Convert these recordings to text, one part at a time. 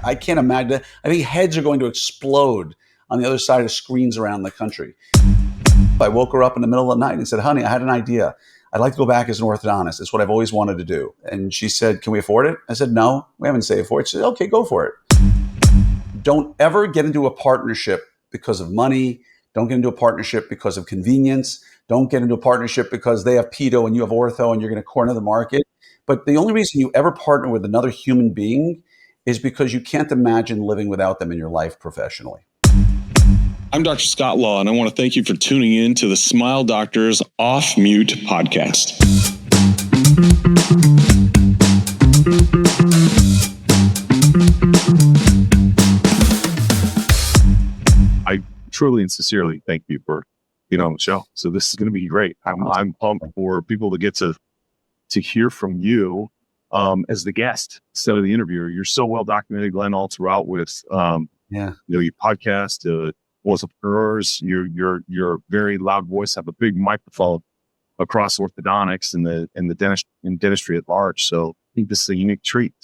I can't imagine. I think heads are going to explode on the other side of screens around the country. I woke her up in the middle of the night and said, honey, I had an idea. I'd like to go back as an orthodontist. It's what I've always wanted to do. And she said, can we afford it? I said, no, we haven't saved for it. She said, okay, go for it. Don't ever get into a partnership because of money. Don't get into a partnership because of convenience. Don't get into a partnership because they have pedo and you have ortho and you're going to corner the market. But the only reason you ever partner with another human being is because you can't imagine living without them in your life professionally. I'm Dr. Scott Law, and I want to thank you for tuning in to the Smile Doctors Off Mute podcast. I truly and sincerely thank you for being on the show. So this is going to be great. I'm pumped for people to get to hear from you as the guest instead of the interviewer. You're so well documented, Glenn, all throughout with your podcast, entrepreneurs. You're a very loud voice, have a big microphone across orthodontics and the dentistry at large. So I think this is a unique treat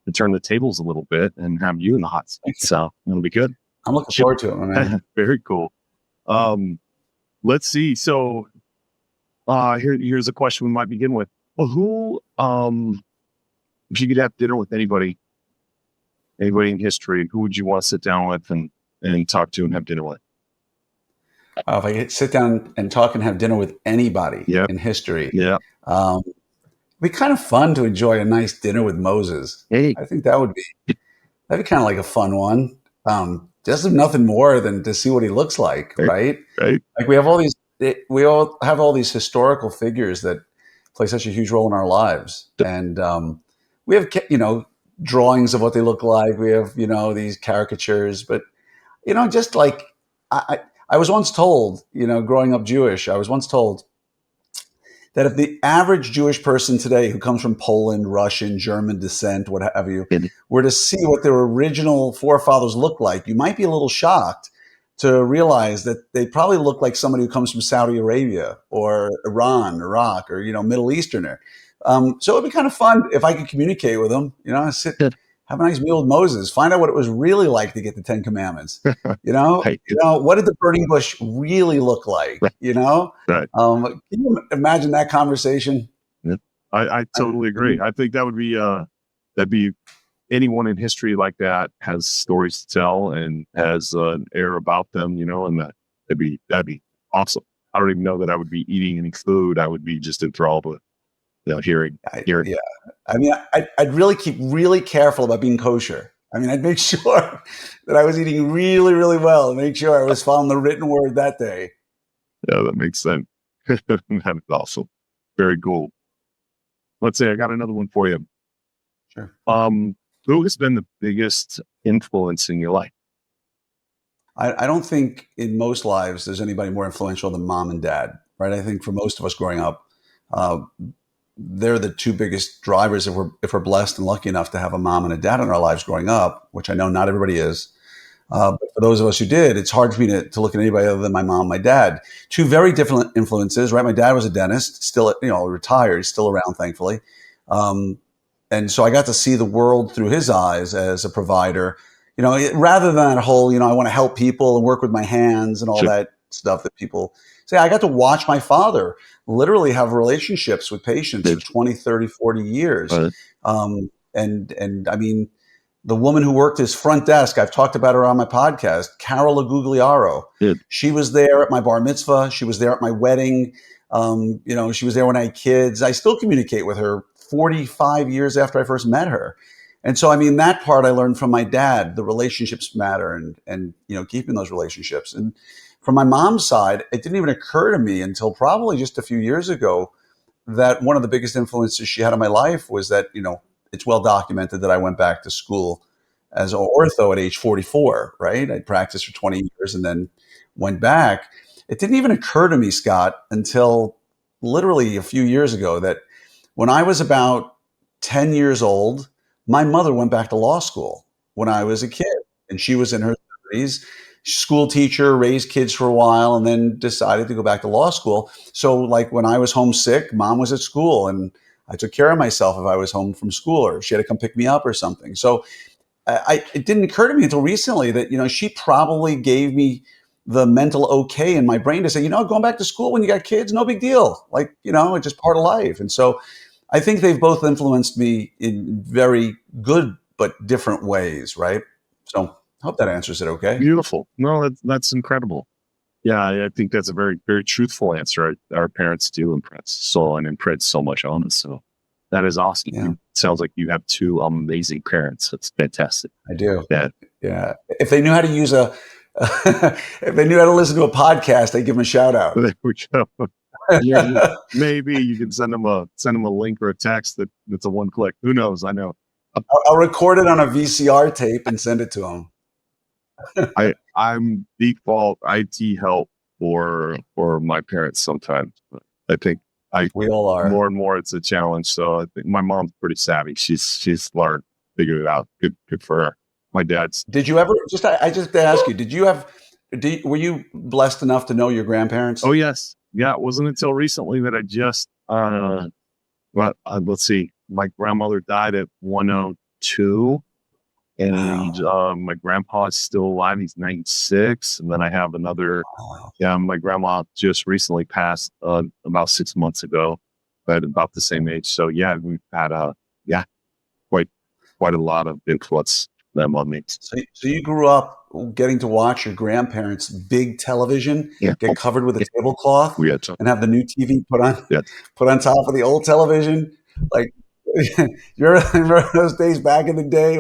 to turn the tables a little bit and have you in the hot seat. So it'll be good. I'm looking forward to it, my man. Very cool. Let's see. So here's a question we might begin with. Well, who, if you could have dinner with anybody in history, who would you want to sit down with and talk to and have dinner with? If I could sit down and talk and have dinner with anybody in history, it'd be kind of fun to enjoy a nice dinner with Moses. Hey. I think that'd be kind of like a fun one. Just nothing more than to see what he looks like, right? Right. Like we all have all these historical figures that play such a huge role in our lives, and we have drawings of what they look like. We have these caricatures, but just like I was once told, growing up Jewish, I was once told that if the average Jewish person today who comes from Poland, Russian, German descent, what have you, were to see what their original forefathers looked like, you might be a little shocked to realize that they probably look like somebody who comes from Saudi Arabia or Iran, Iraq, or, Middle Easterner. So it'd be kind of fun if I could communicate with them, have a nice meal with Moses, find out what it was really like to get the 10 Commandments. What did the burning bush really look like? Right. Can you imagine that conversation? Yeah. I totally agree. I think that would be that'd be anyone in history like that has stories to tell and has an air about them, and that'd be awesome. I don't even know that I would be eating any food. I would be just enthralled with hearing. Yeah. I mean, I'd really keep really careful about being kosher. I mean, I'd make sure that I was eating really, really well and make sure I was following the written word that day. Yeah, that makes sense. That's awesome. Very cool. Let's say I got another one for you. Sure. Who has been the biggest influence in your life? I don't think in most lives there's anybody more influential than mom and dad, right? I think for most of us growing up, they're the two biggest drivers if we're blessed and lucky enough to have a mom and a dad in our lives growing up, which I know not everybody is. But for those of us who did, it's hard for me to look at anybody other than my mom and my dad. Two very different influences, right? My dad was a dentist, still, retired, still around, thankfully. And so I got to see the world through his eyes as a provider, rather than that whole, I want to help people and work with my hands and all that stuff that people say. I got to watch my father literally have relationships with patients for 20, 30, 40 years. Right. And I mean, the woman who worked his front desk, I've talked about her on my podcast, Carol Agugliaro. She was there at my bar mitzvah. She was there at my wedding. She was there when I had kids. I still communicate with her 45 years after I first met her. And so, I mean, that part I learned from my dad. The relationships matter and keeping those relationships. And from my mom's side, it didn't even occur to me until probably just a few years ago that one of the biggest influences she had on my life was that, it's well documented that I went back to school as an ortho at age 44, right? I practiced for 20 years and then went back. It didn't even occur to me, Scott, until literally a few years ago that when I was about 10 years old, my mother went back to law school when I was a kid, and she was in her 30s. School teacher, raised kids for a while, and then decided to go back to law school. So like when I was homesick, mom was at school and I took care of myself if I was home from school or she had to come pick me up or something. So it didn't occur to me until recently that, she probably gave me the mental okay in my brain to say, going back to school when you got kids, no big deal. Like, it's just part of life. And so I think they've both influenced me in very good but different ways, right? So I hope that answers it okay. Beautiful. No, that's incredible. Yeah, I think that's a very, very truthful answer. Our parents do impress and imprint so much on us. So that is awesome. Yeah. It sounds like you have two amazing parents. That's fantastic. I do. Yeah. If they knew how to use if they knew how to listen to a podcast, I'd give them a shout out. There we go. Yeah, maybe you can send them a link or a text that's a one click. Who knows? I know. I'll record it on a VCR tape and send it to them. I'm default IT help for my parents sometimes. I think we all are. More and more it's a challenge. So I think my mom's pretty savvy. She's learned, figured it out. Good for her. My dad's. Did you ever I just to ask you, were you blessed enough to know your grandparents? Oh yes. Yeah. It wasn't until recently that I just let's see. My grandmother died at 102. And my grandpa is still alive. He's 96. And then I have another. Yeah, my grandma just recently passed about 6 months ago, but about the same age. So yeah, we've had quite a lot of influence them on me. So you grew up getting to watch your grandparents' big television get covered with a tablecloth and have the new TV put on top of the old television, like. You remember those days back in the day?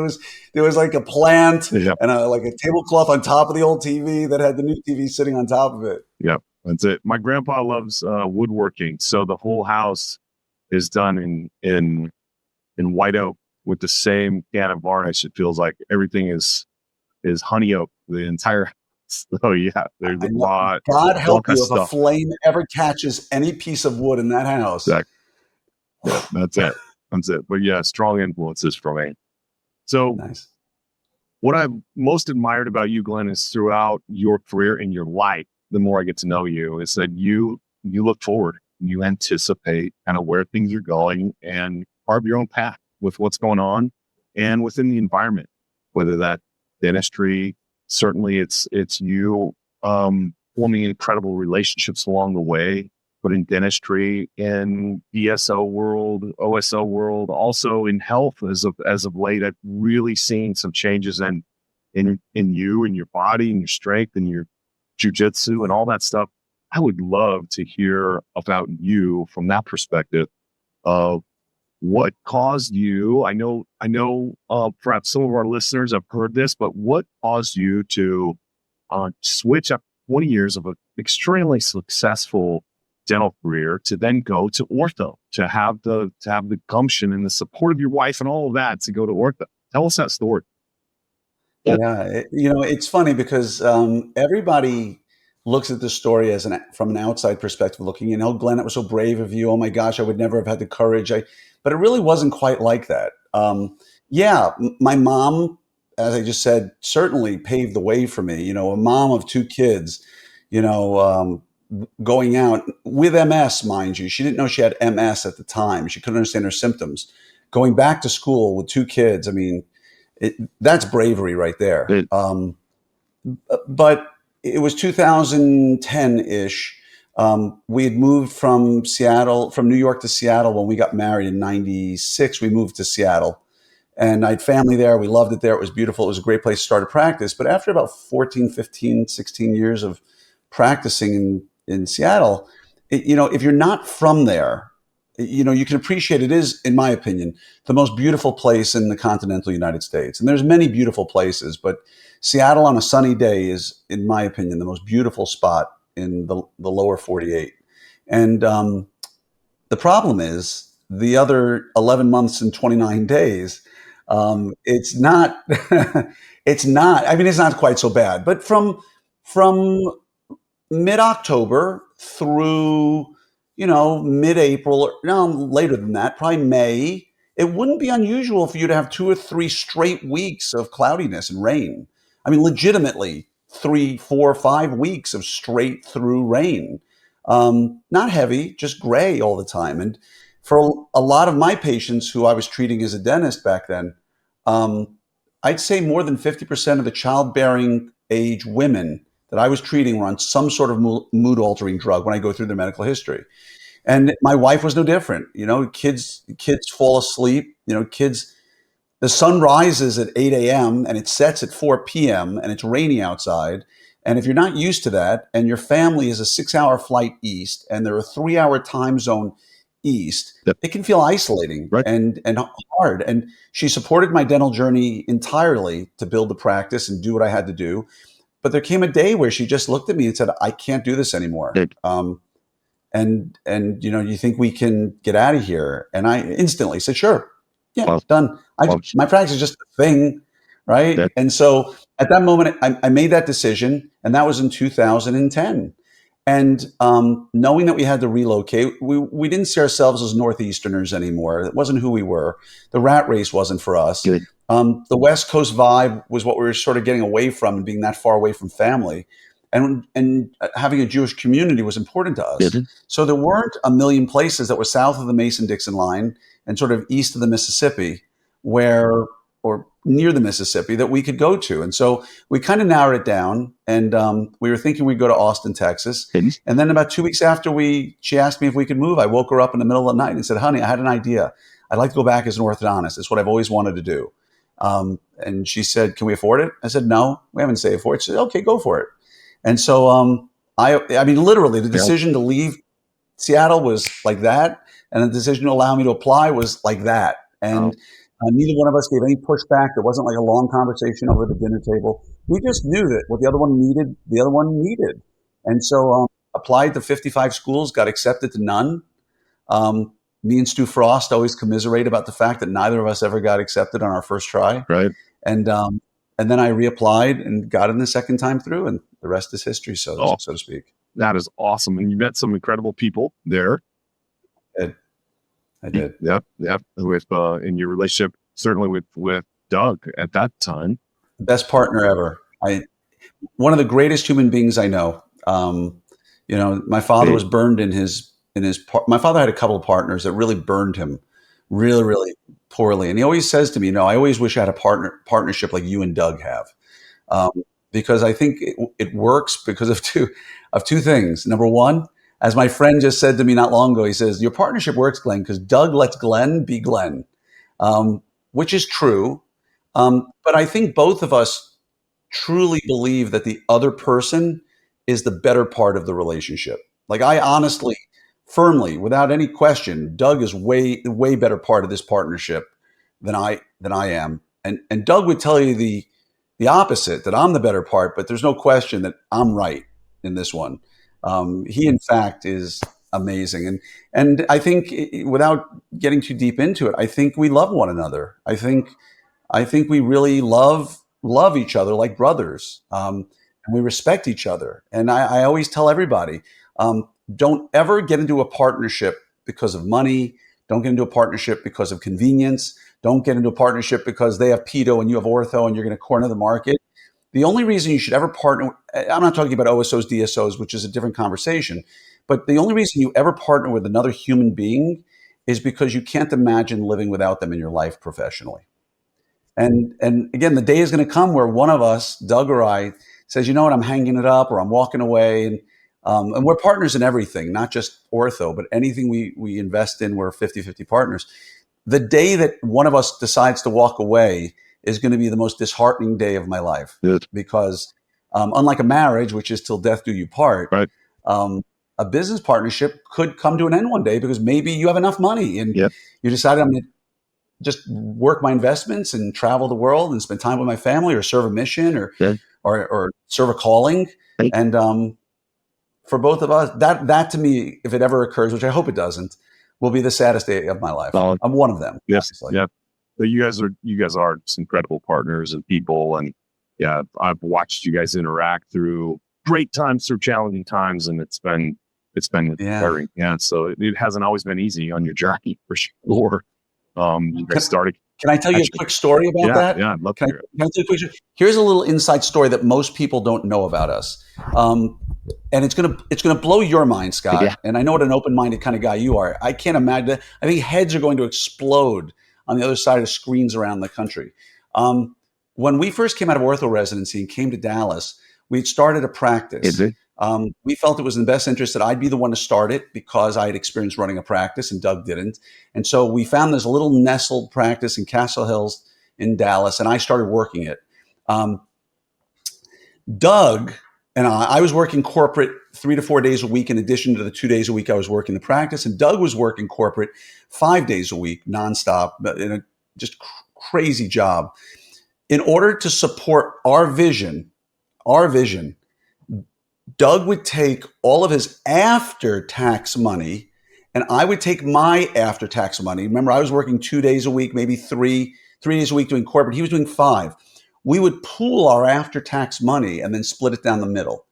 There was like a plant and like a tablecloth on top of the old TV that had the new TV sitting on top of it. Yeah, that's it. My grandpa loves woodworking, so the whole house is done in white oak with the same can of varnish. It feels like everything is honey oak. The entire house. So yeah, there's a lot. God help you if a flame ever catches any piece of wood in that house. Exactly. Yeah, that's it. That's it. But yeah, strong influences from me. So nice. What I've most admired about you, Glenn, is throughout your career and your life, the more I get to know you, is that you look forward, you anticipate kind of where things are going and carve your own path with what's going on and within the environment, whether that dentistry, certainly it's you forming incredible relationships along the way. But in dentistry, in DSO world, OSO world, also in health as of late, I've really seen some changes in you and your body and your strength and your jujitsu and all that stuff. I would love to hear about you from that perspective of what caused you. I know. Perhaps some of our listeners have heard this, but what caused you to switch up 20 years of an extremely successful dental career to then go to ortho, to have the gumption and the support of your wife and all of that to go to ortho? Tell us that story. Yeah, it's funny because everybody looks at the story from an outside perspective looking, Glenn, it was so brave of you. Oh my gosh, I would never have had the courage. But it really wasn't quite like that. My mom, as I just said, certainly paved the way for me. A mom of two kids, going out with MS, mind you. She didn't know she had MS at the time. She couldn't understand her symptoms. Going back to school with two kids, I mean, that's bravery right there. But it was 2010-ish. We had moved from New York to Seattle when we got married in 96. We moved to Seattle. And I had family there. We loved it there. It was beautiful. It was a great place to start a practice. But after about 14, 15, 16 years of practicing in Seattle, if you're not from there, you can appreciate it is, in my opinion, the most beautiful place in the continental United States. And there's many beautiful places, but Seattle on a sunny day is, in my opinion, the most beautiful spot in the lower 48. And the problem is the other 11 months and 29 days, it's not, it's not quite so bad, but from mid-October through, mid-April, or no, later than that, probably May, it wouldn't be unusual for you to have 2 or 3 straight weeks of cloudiness and rain. I mean, legitimately 3, 4, 5 weeks of straight through rain. Not heavy, just gray all the time. And for a lot of my patients who I was treating as a dentist back then, I'd say more than 50% of the childbearing age women that I was treating were on some sort of mood altering drug when I go through their medical history. And my wife was no different. Kids fall asleep, the sun rises at 8 a.m. and it sets at 4 p.m. and it's rainy outside. And if you're not used to that and your family is a 6-hour flight east and they're a 3-hour time zone east, Yep. it can feel isolating Right. and hard. And she supported my dental journey entirely to build the practice and do what I had to do. But there came a day where she just looked at me and said, I can't do this anymore. Good. You think we can get out of here? And I instantly said, sure. Yeah, Well, done. My practice is just a thing, right? That- And so at that moment, I made that decision, and that was in 2010. And knowing that we had to relocate, we didn't see ourselves as Northeasterners anymore. It wasn't who we were. The rat race wasn't for us. Good. The West Coast vibe was what we were sort of getting away from, and being that far away from family. And having a Jewish community was important to us. Good. So there weren't a million places that were south of the Mason-Dixon line and sort of east of the Mississippi or near the Mississippi that we could go to. And so we kind of narrowed it down, and we were thinking we'd go to Austin, Texas. Good. And then about 2 weeks after she asked me if we could move, I woke her up in the middle of the night and said, honey, I had an idea. I'd like to go back as an orthodontist. It's what I've always wanted to do. And she said, can we afford it? I said, no, we haven't saved for it. She said, okay, go for it. And so I mean, literally, the decision to leave Seattle was like that. And the decision to allow me to apply was like that. And neither one of us gave any pushback. There wasn't like a long conversation over the dinner table. We just knew that what the other one needed, the other one needed. And so applied to 55 schools, got accepted to none. Me and Stu Frost always commiserate about the fact that neither of us ever got accepted on our first try. Right. And then I reapplied and got in the second time through, and the rest is history, so to speak. That is awesome. And you met some incredible people there. I did. Yep. With in your relationship, certainly with Doug at that time. Best partner ever. One of the greatest human beings I know. My father was burned in his. My father had a couple of partners that really burned him, really, really poorly. And he always says to me, I always wish I had a partnership like you and Doug have, because I think it works because of two things. Number one, as my friend just said to me not long ago, he says, your partnership works, Glenn, because Doug lets Glenn be Glenn, which is true. But I think both of us truly believe that the other person is the better part of the relationship. Like I honestly, firmly, without any question, Doug is way better part of this partnership than I am. And Doug would tell you the opposite, that I'm the better part, but there's no question that I'm right in this one. He, in fact, is amazing. And I think, without getting too deep into it, I think we love one another. I think we really love each other like brothers, and we respect each other. And I always tell everybody, don't ever get into a partnership because of money. Don't get into a partnership because of convenience. Don't get into a partnership because they have pedo and you have ortho and you're going to corner the market. The only reason you should ever partner, I'm not talking about OSOs, DSOs, which is a different conversation, but the only reason you ever partner with another human being is because you can't imagine living without them in your life professionally. And again, the day is going to come where one of us, Doug or I, says, you know what, I'm hanging it up or I'm walking away. And we're partners in everything, not just ortho, but anything we invest in, we're 50-50 partners. The day that one of us decides to walk away is going to be the most disheartening day of my life. Good. Because unlike a marriage, which is till death do you part, right. A business partnership could come to an end one day because maybe you have enough money and you decide I'm going to just work my investments and travel the world and spend time with my family or serve a mission or serve a calling. Right. And for both of us, that to me, if it ever occurs, which I hope it doesn't, will be the saddest day of my life. I'm one of them. Yes. Obviously. Yeah. So you guys are just incredible partners and people. And yeah, I've watched you guys interact through great times, through challenging times. And it's been inspiring. Yeah. So it hasn't always been easy on your journey for sure. You guys started. Can I tell you a quick story about that? Yeah, I'd love to hear it. Can I tell you a quick story? Here's a little inside story that most people don't know about us. And it's gonna blow your mind, Scott. Yeah. And I know what an open-minded kind of guy you are. I can't imagine that. I think heads are going to explode on the other side of screens around the country. when we first came out of ortho residency and came to Dallas, we'd started a practice. We felt it was in the best interest that I'd be the one to start it because I had experience running a practice and Doug didn't. And so we found this little nestled practice in Castle Hills in Dallas, and I started working it. Doug and I was working corporate 3 to 4 days a week in addition to the 2 days a week I was working the practice. And Doug was working corporate 5 days a week, nonstop, in a just crazy job. In order to support our vision, Doug would take all of his after-tax money, and I would take my after-tax money. Remember, I was working 2 days a week, maybe three days a week doing corporate. He was doing 5. We would pool our after-tax money and then split it down the middle.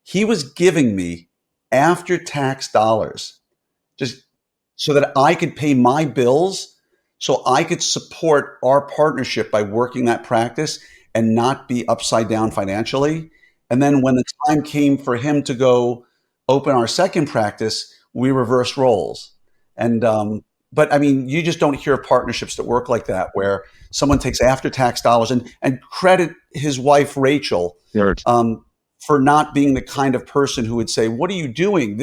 He was giving me after-tax dollars just so that I could pay my bills, so I could support our partnership by working that practice and not be upside down financially. And then when the time came for him to go open our second practice, we reversed roles. And but I mean, you just don't hear of partnerships that work like that, where someone takes after-tax dollars and credit his wife, Rachel, for not being the kind of person who would say, what are you doing?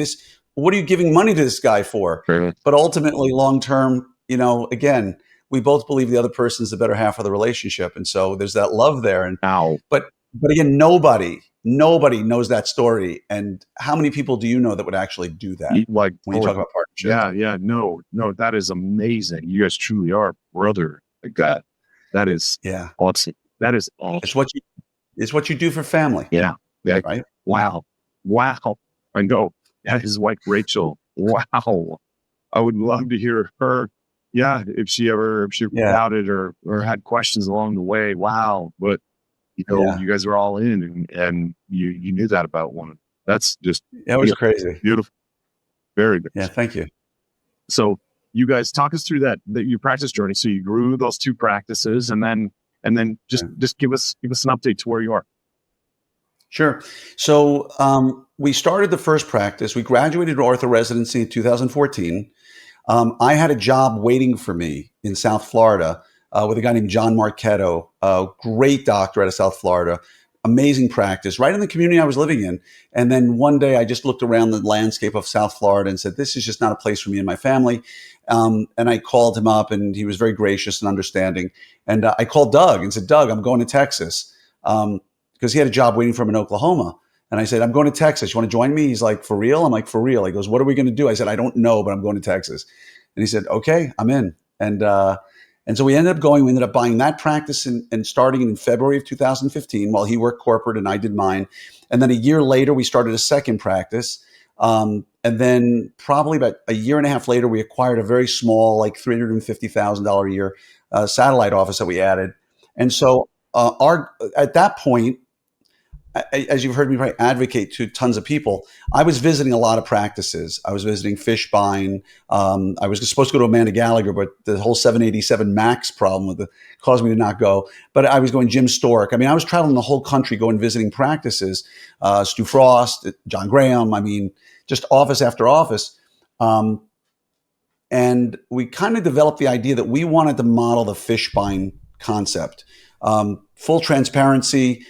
What are you giving money to this guy for? But ultimately, long-term, again, we both believe the other person is the better half of the relationship. And so there's that love there. And But again, nobody knows that story. And how many people do you know that would actually do that? Like when you talk about partnership? Yeah. No, that is amazing. You guys truly are brother. Like that. That is awesome. That is awesome. It's what you do for family. Yeah. Right. Wow. I know. Yeah, his wife Rachel. Wow. I would love to hear her. Yeah, if she doubted or had questions along the way. Wow. But you guys were all in, and you knew that about one. That's just it was crazy. Beautiful. Very good. Yeah, thank you. So you guys talk us through that your practice journey. So you grew those 2 practices, and then just give us an update to where you are. Sure. So we started the first practice. We graduated ortho residency in 2014. I had a job waiting for me in South Florida with a guy named John Marchetto, a great doctor out of South Florida, amazing practice, right in the community I was living in. And then one day I just looked around the landscape of South Florida and said, this is just not a place for me and my family. And I called him up, and he was very gracious and understanding. And I called Doug and said, Doug, I'm going to Texas. Because he had a job waiting for him in Oklahoma. And I said, I'm going to Texas. You want to join me? He's like, for real? I'm like, for real. He goes, what are we going to do? I said, I don't know, but I'm going to Texas. And he said, okay, I'm in. And so we ended up going. We ended up buying that practice and starting in February of 2015 while he worked corporate and I did mine. And then a year later, we started a second practice. And then probably about a year and a half later, we acquired a very small, like $350,000 a year satellite office that we added. And so at that point, as you've heard me probably advocate to tons of people, I was visiting a lot of practices. I was visiting Fishbein. I was supposed to go to Amanda Gallagher, but the whole 787 MAX problem caused me to not go. But I was going Jim Stork. I mean, I was traveling the whole country going visiting practices, Stu Frost, John Graham. I mean, just office after office. And we kind of developed the idea that we wanted to model the Fishbein concept. Full transparency.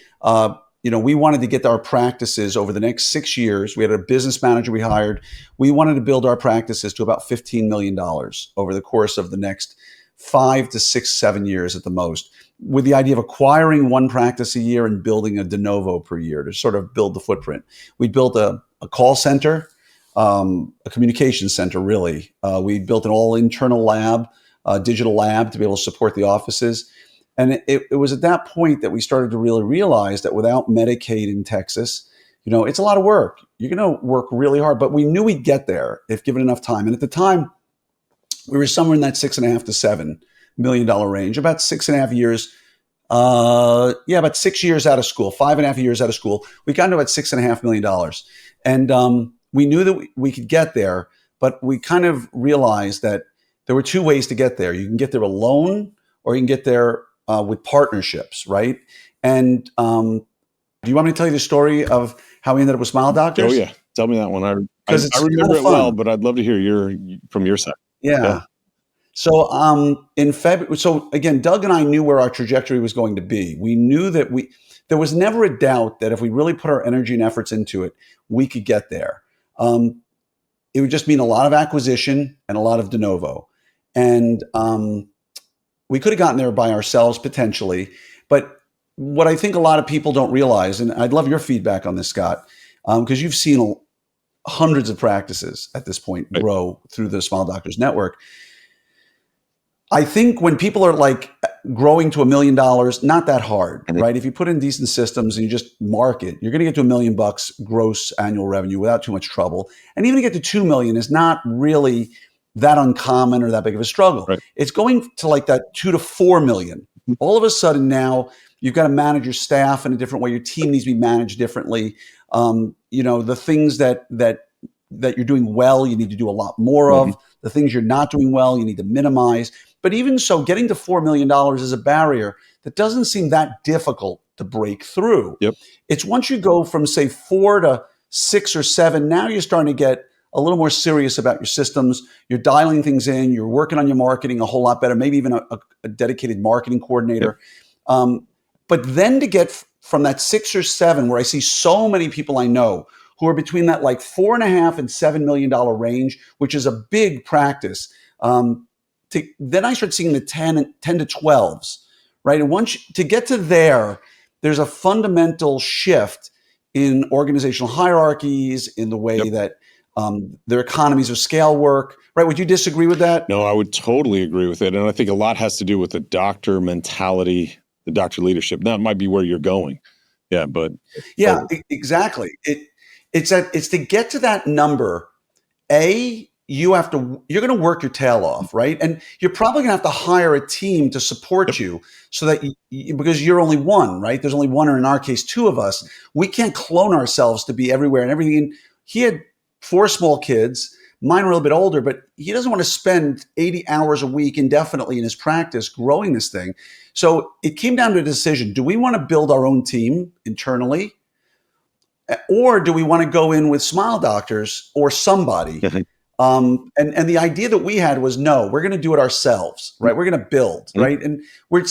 We wanted to get our practices over the next 6 years. We had a business manager we hired. We wanted to build our practices to about $15 million over the course of the next 5 to 6, 7 years at the most, with the idea of acquiring one practice a year and building a de novo per year to sort of build the footprint. We built a call center, a communication center, really. We built an all internal lab, digital lab to be able to support the offices. And it was at that point that we started to really realize that without Medicaid in Texas, it's a lot of work. You're going to work really hard, but we knew we'd get there if given enough time. And at the time, we were somewhere in that $6.5 to $7 million range, about 6.5 years. About 6 years out of school, 5.5 years out of school. We got to about $6.5 million. And we knew that we could get there, but we kind of realized that there were 2 ways to get there. You can get there alone, or you can get there with partnerships, right? And do you want me to tell you the story of how we ended up with Smile Doctors? Oh yeah, tell me that one. I remember it well, but I'd love to hear from your side. Yeah. So in February, so again, Doug and I knew where our trajectory was going to be. We knew that there was never a doubt that if we really put our energy and efforts into it, we could get there. It would just mean a lot of acquisition and a lot of de novo. And we could have gotten there by ourselves potentially. But what I think a lot of people don't realize, and I'd love your feedback on this, Scott, because you've seen hundreds of practices at this point grow through the Smile Doctors Network. I think when people are like growing to $1 million, not that hard, right? If you put in decent systems and you just market, you're going to get to $1 million gross annual revenue without too much trouble. And even to get to 2 million is not really that uncommon or that big of a struggle. Right. It's going to like that 2 to 4 million. All of a sudden now you've got to manage your staff in a different way. Your team needs to be managed differently. The things that you're doing well, you need to do a lot more of. The things you're not doing well, you need to minimize. But even so, getting to $4 million is a barrier that doesn't seem that difficult to break through. Yep. It's once you go from, say, 4 to 6 or 7, now you're starting to get a little more serious about your systems. You're dialing things in. You're working on your marketing a whole lot better, maybe even a dedicated marketing coordinator. Yep. But then to get from that 6 or 7, where I see so many people I know who are between that like $4.5 and $7 million range, which is a big practice, then I start seeing the 10 to 12s, right? And once to get to there's a fundamental shift in organizational hierarchies, in the way that their economies of scale work, right? Would you disagree with that? No, I would totally agree with it. And I think a lot has to do with the doctor mentality, the doctor leadership. That might be where you're going. Yeah, but. Yeah, exactly. It's to get to that number, you're going to work your tail off, right? And you're probably going to have to hire a team to support you so that because you're only one, right? There's only one, or in our case, 2 of us. We can't clone ourselves to be everywhere and everything. And he had 4 small kids. Mine are a little bit older, but he doesn't want to spend 80 hours a week indefinitely in his practice growing this thing. So it came down to a decision. Do we want to build our own team internally? Or do we want to go in with Smile Doctors or somebody? And the idea that we had was, no, we're going to do it ourselves, right? We're going to build, right? And we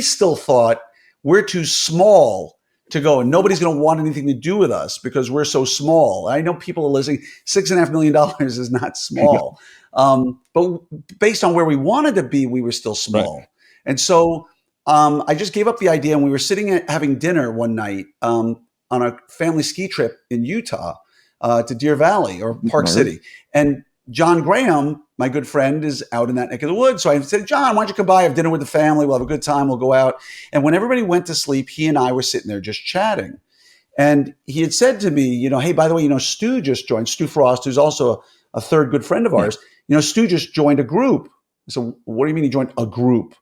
still thought we're too small to go, and nobody's going to want anything to do with us because we're so small. I know people are listening. $6.5 million is not small, but based on where we wanted to be, we were still small. Right. And so I just gave up the idea, and we were sitting having dinner one night on a family ski trip in Utah. To Deer Valley or Park City. And John Graham, my good friend, is out in that neck of the woods. So I said, John, why don't you come by, have dinner with the family? We'll have a good time. We'll go out. And when everybody went to sleep, he and I were sitting there just chatting. And he had said to me, hey, by the way, Stu just joined, Stu Frost, who's also a third good friend of ours. Stu just joined a group. So what do you mean he joined a group?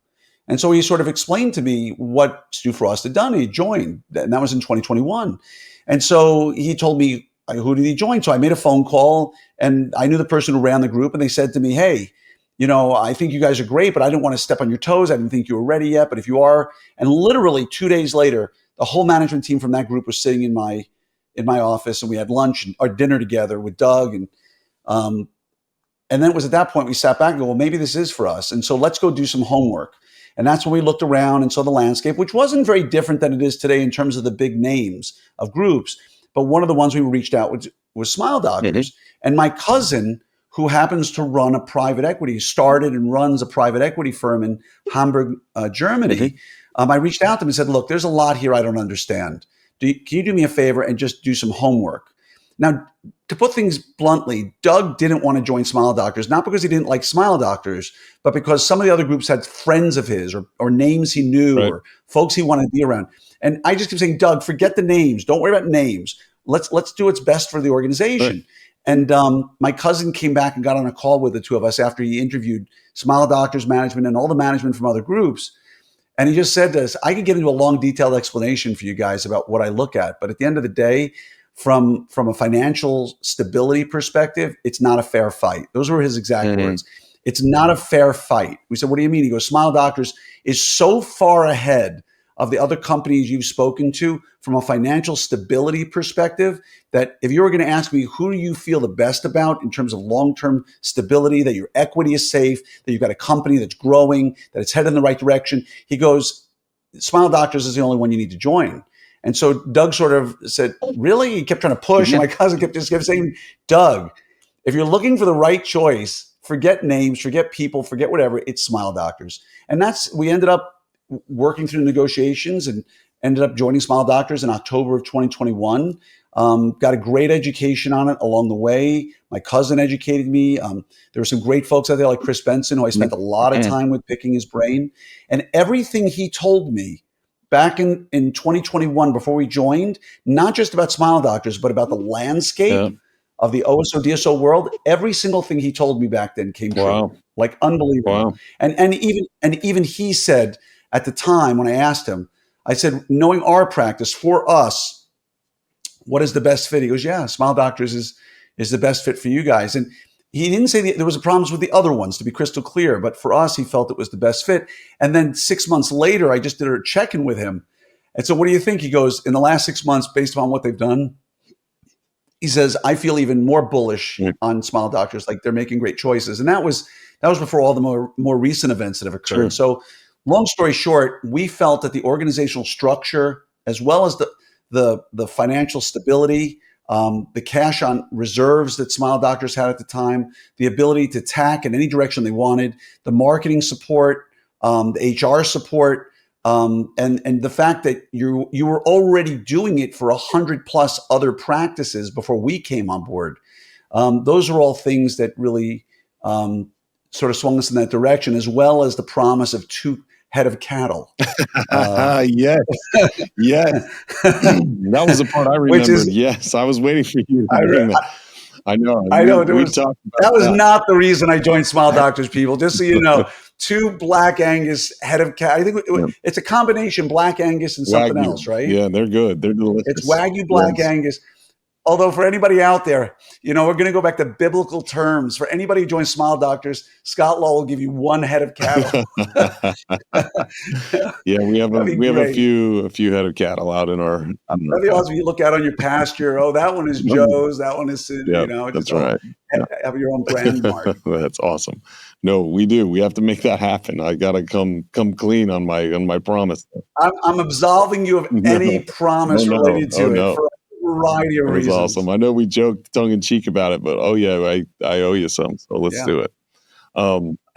And so he sort of explained to me what Stu Frost had done. He joined, and that was in 2021. And so he told me, who did he join? So I made a phone call, and I knew the person who ran the group, and they said to me, hey, I think you guys are great, but I didn't want to step on your toes. I didn't think you were ready yet, but if you are. And literally 2 days later, the whole management team from that group was sitting in my office, and we had lunch or dinner together with Doug. And then it was at that point we sat back and go, well, maybe this is for us. And so let's go do some homework. And that's when we looked around and saw the landscape, which wasn't very different than it is today in terms of the big names of groups. But one of the ones we reached out was Smile Doctors. And my cousin, who happens to run a private equity, started and runs a private equity firm in Hamburg, Germany. I reached out to him and said, look, there's a lot here I don't understand. Can you do me a favor and just do some homework? Now, to put things bluntly, Doug didn't want to join Smile Doctors, not because he didn't like Smile Doctors, but because some of the other groups had friends of his or names he knew or folks he wanted to be around. And I just kept saying, Doug, forget the names. Don't worry about names. Let's do what's best for the organization. And my cousin came back and got on a call with the 2 of us after he interviewed Smile Doctors management and all the management from other groups. And he just said to us, I could get into a long, detailed explanation for you guys about what I look at. But at the end of the day, from a financial stability perspective, it's not a fair fight. Those were his exact words. It's not a fair fight. We said, what do you mean? He goes, Smile Doctors is so far ahead of the other companies you've spoken to from a financial stability perspective, that if you were going to ask me, who do you feel the best about in terms of long-term stability, that your equity is safe, that you've got a company that's growing, that it's headed in the right direction, he goes, Smile Doctors is the only one you need to join. And so Doug sort of said, really? He kept trying to push. And my cousin kept saying, Doug, if you're looking for the right choice, forget names, forget people, forget whatever, it's Smile Doctors. And we ended up working through negotiations and ended up joining Smile Doctors in October of 2021. Got a great education on it along the way. My cousin educated me. There were some great folks out there like Chris Benson, who I spent a lot of time with picking his brain. And everything he told me back in 2021 before we joined, not just about Smile Doctors, but about the landscape of the OSO DSO world, every single thing he told me back then came true. Like unbelievable. Wow. And even he said at the time when I asked him, I said, knowing our practice for us, what is the best fit? He goes, yeah, Smile Doctors is the best fit for you guys. And he didn't say there was problems with the other ones, to be crystal clear, but for us, he felt it was the best fit. And then 6 months later, I just did a check-in with him. And so what do you think? He goes, in the last 6 months, based upon what they've done, he says, I feel even more bullish on Smile Doctors, like they're making great choices. And that was before all the more recent events that have occurred. Sure. So long story short, we felt that the organizational structure, as well as the financial stability, the cash on reserves that Smile Doctors had at the time, the ability to tack in any direction they wanted, the marketing support, the HR support, and the fact that you were already doing it for 100+ other practices before we came on board. Those are all things that really sort of swung us in that direction, as well as the promise of 2 head of cattle. Yes. That was the part I remembered. Yes, I was waiting for you to bring that. I know. That was not the reason I joined Smile Doctors, people. Just so you know, 2 Black Angus head of cattle. I think it's a combination Black Angus and something else, right? Yeah, they're good. They're delicious. It's Wagyu Black Angus. Although for anybody out there, we're going to go back to biblical terms. For anybody who joins Smile Doctors, Scott Law will give you 1 head of cattle. Yeah, we have a few head of cattle out in our. That'd be awesome. You look out on your pasture. Oh, that one is Joe's. That one is that's right. Have your own brand mark. That's awesome. No, we do. We have to make that happen. I gotta come clean on my promise. I'm absolving you of any promise related to it. For variety of reasons. Awesome. I know we joked tongue in cheek about it, but I owe you some, so let's do it.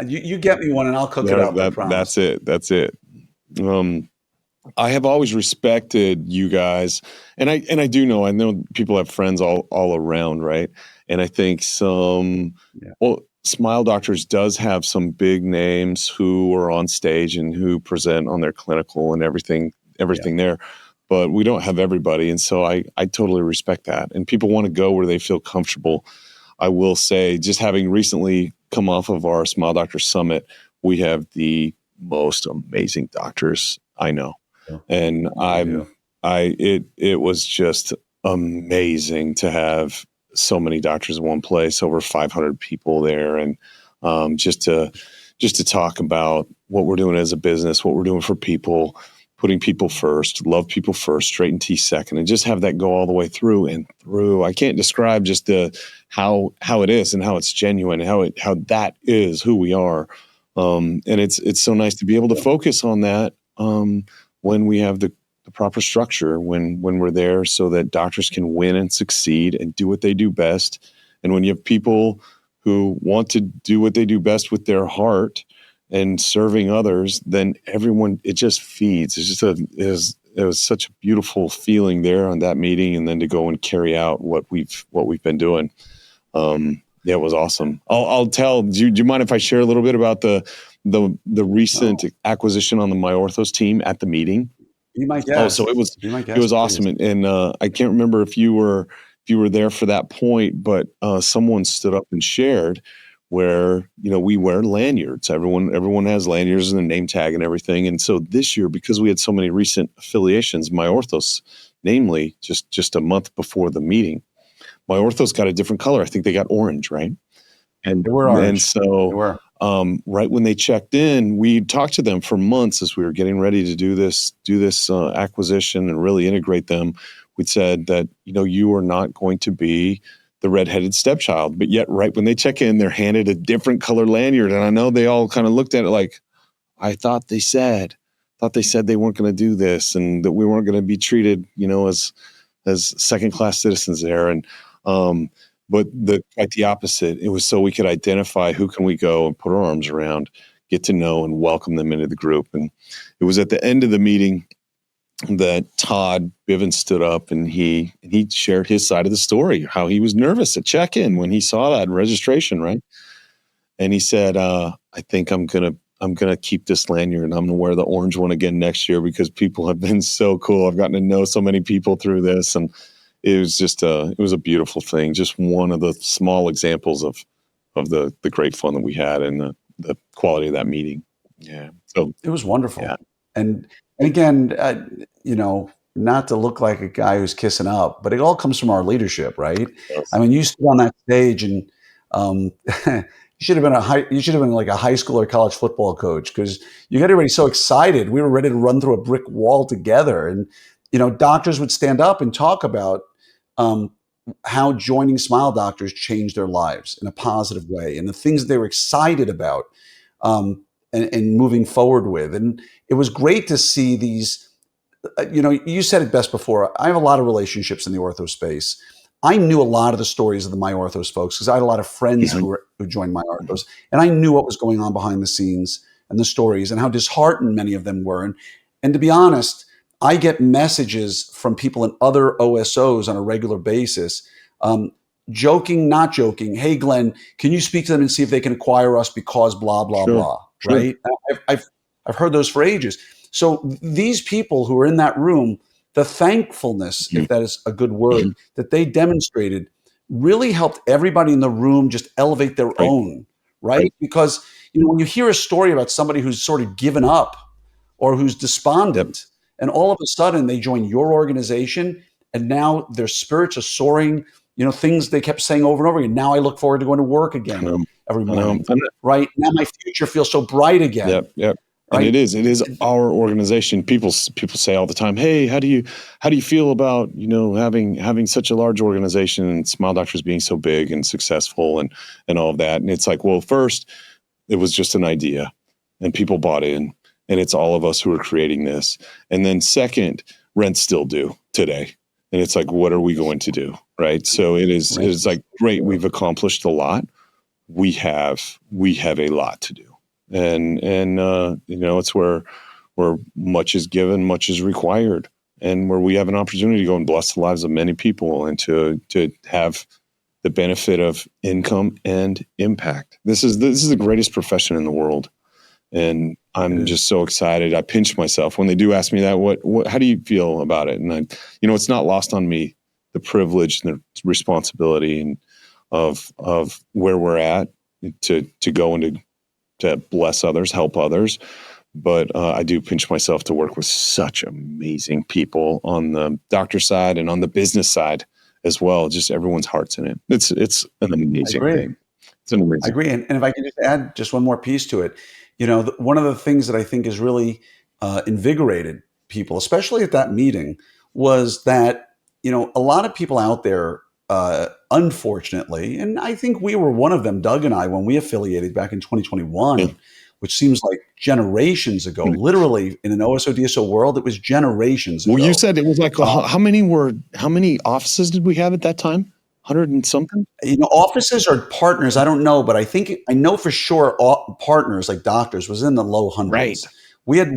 You get me one, and I'll cook it up. That's it. I have always respected you guys, and I do know. I know people have friends all around, right? And I think Smile Doctors does have some big names who are on stage and who present on their clinical and everything there. But we don't have everybody. And so I totally respect that. And people want to go where they feel comfortable. I will say, just having recently come off of our Smile Doctors Summit, we have the most amazing doctors I know. Yeah. And it was just amazing to have so many doctors in one place, over 500 people there. And just to talk about what we're doing as a business, what we're doing for people, putting people first, love people first, straight and T second, and just have that go all the way through and through. I can't describe just how it is and how it's genuine, how that is who we are. And it's so nice to be able to focus on that when we have the proper structure, when we're there, so that doctors can win and succeed and do what they do best. And when you have people who want to do what they do best with their heart and serving others, then everyone, it just feeds. It was such a beautiful feeling there on that meeting, and then to go and carry out what we've been doing. It was awesome. I'll tell. Do you mind if I share a little bit about the recent acquisition on the MyOrthos team at the meeting? You might guess. So it was awesome, and I can't remember if you were there for that point, but someone stood up and shared where, we wear lanyards. Everyone has lanyards and a name tag and everything. And so this year, because we had so many recent affiliations, MyOrthos, namely just a month before the meeting, MyOrthos got a different color. I think they got orange, right? And they were orange. And so right when they checked in, we talked to them for months as we were getting ready to do this acquisition and really integrate them. We said that, you are not going to be the redheaded stepchild, but yet right when they check in, they're handed a different color lanyard. And I know they all kind of looked at it like, I thought they said they weren't going to do this and that we weren't going to be treated, as second-class citizens there. And, but quite the opposite. It was so we could identify who can we go and put our arms around, get to know and welcome them into the group. And it was at the end of the meeting that Todd Bivens stood up and he shared his side of the story, how he was nervous at check-in when he saw that registration, right? And he said, I think I'm going to keep this lanyard and I'm going to wear the orange one again next year because people have been so cool. I've gotten to know so many people through this. And it was just it was a beautiful thing. Just one of the small examples of the great fun that we had and the quality of that meeting. Yeah. So it was wonderful. Yeah. And again, not to look like a guy who's kissing up, but it all comes from our leadership, right? Yes. I mean, you stood on that stage and you should have been like a high school or college football coach because you got everybody so excited. We were ready to run through a brick wall together. And, doctors would stand up and talk about how joining Smile Doctors changed their lives in a positive way and the things that they were excited about and moving forward with. And it was great to see these, you said it best before. I have a lot of relationships in the ortho space. I knew a lot of the stories of the MyOrthos folks because I had a lot of friends who joined MyOrthos, and I knew what was going on behind the scenes and the stories and how disheartened many of them were. And to be honest, I get messages from people in other OSOs on a regular basis, joking, not joking. Hey, Glenn, can you speak to them and see if they can acquire us because blah, blah, blah, right? I've heard those for ages. So these people who are in that room, the thankfulness, if that is a good word, that they demonstrated really helped everybody in the room just elevate their own, right? Because, when you hear a story about somebody who's sort of given up or who's despondent, and all of a sudden they join your organization and now their spirits are soaring, things they kept saying over and over again. Now I look forward to going to work again every morning, right? Now my future feels so bright again. Yep. Right? And it is our organization. People say all the time, "Hey, how do you feel about having such a large organization and Smile Doctors being so big and successful and all of that?" And it's like, well, first, it was just an idea, and people bought in, and it's all of us who are creating this. And then second, rents still due today, and it's like, what are we going to do, right? So it's like, great, we've accomplished a lot. We have a lot to do. And it's where much is given, much is required, and where we have an opportunity to go and bless the lives of many people and to have the benefit of income and impact. This is the greatest profession in the world, and I'm just so excited. I pinch myself when they do ask me that. What? How do you feel about it? And it's not lost on me the privilege and the responsibility and of where we're at to go into. To bless others, help others. But I do pinch myself to work with such amazing people on the doctor side and on the business side as well. Just everyone's heart's in it. It's an amazing thing. It's an amazing I agree. And if I can just add just one more piece to it, one of the things that I think has really invigorated people, especially at that meeting, was that, a lot of people out there, unfortunately, and I think we were one of them, Doug and I, when we affiliated back in 2021, which seems like generations ago, literally in an OSO DSO world, it was generations ago. Well, you said it was like, how many offices did we have at that time? 100 and something? Offices or partners, I don't know, but I know for sure partners like doctors was in the low hundreds. Right. We had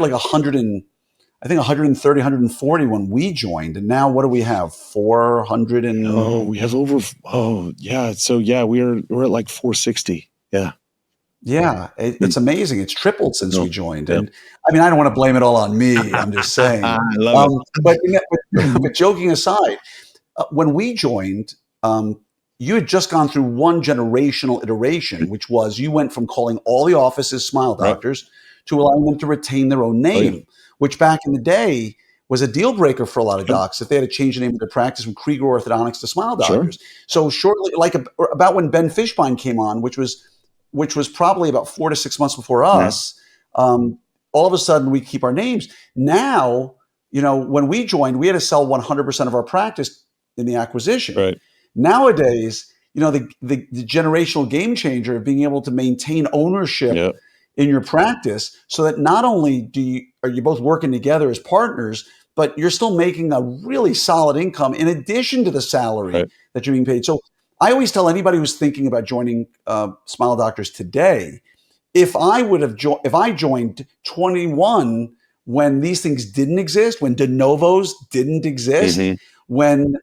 like 130, 140 when we joined. And now what do we have? 400 and... Oh, we have over... Oh, yeah. So, yeah, we're at like 460. Yeah. Yeah. It's amazing. It's tripled since we joined. And I mean, I don't want to blame it all on me. I'm just saying. I love it. But joking aside, when we joined, you had just gone through one generational iteration, which was you went from calling all the offices Smile Doctors to allowing them to retain their own name. Which back in the day was a deal breaker for a lot of docs if they had to change the name of their practice from Krieger Orthodontics to Smile Doctors. So shortly, like about when Ben Fishbein came on, which was which was probably about 4 to 6 months before us, all of a sudden we keep our names. Now, when we joined, we had to sell 100% of our practice in the acquisition. Right. Nowadays, the generational game changer of being able to maintain ownership in your practice, so that not only are you both working together as partners, but you're still making a really solid income in addition to the salary that you're being paid. So I always tell anybody who's thinking about joining Smile Doctors today, if I joined 21 when these things didn't exist, when de novos didn't exist, when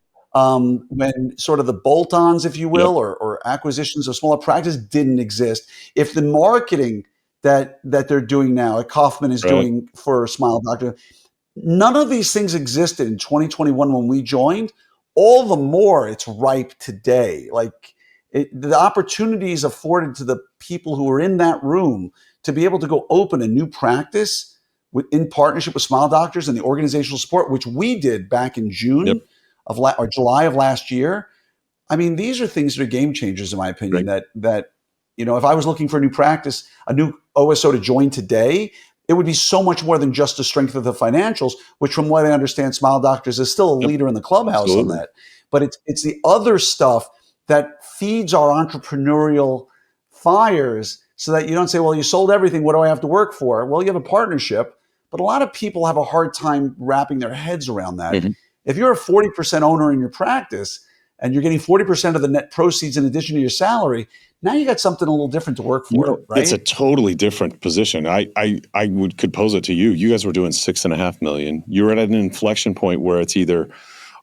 sort of the bolt-ons, if you will, or acquisitions of smaller practice didn't exist, if the marketing that they're doing now, that Kaufman is doing for Smile Doctor, none of these things existed in 2021 when we joined, all the more it's ripe today. Like the opportunities afforded to the people who are in that room to be able to go open a new practice in partnership with Smile Doctors and the organizational support, which we did back in June or July of last year. I mean, these are things that are game changers, in my opinion, that if I was looking for a new practice, a new OSO to join today, it would be so much more than just the strength of the financials, which from what I understand, Smile Doctors is still a leader in the clubhouse on that. But it's the other stuff that feeds our entrepreneurial fires, so that you don't say, well, you sold everything, what do I have to work for? Well, you have a partnership, but a lot of people have a hard time wrapping their heads around that. If you're a 40% owner in your practice and you're getting 40% of the net proceeds in addition to your salary, now you got something a little different to work for, right? It's a totally different position. I could pose it to you. You guys were doing $6.5 million. You're at an inflection point where it's either,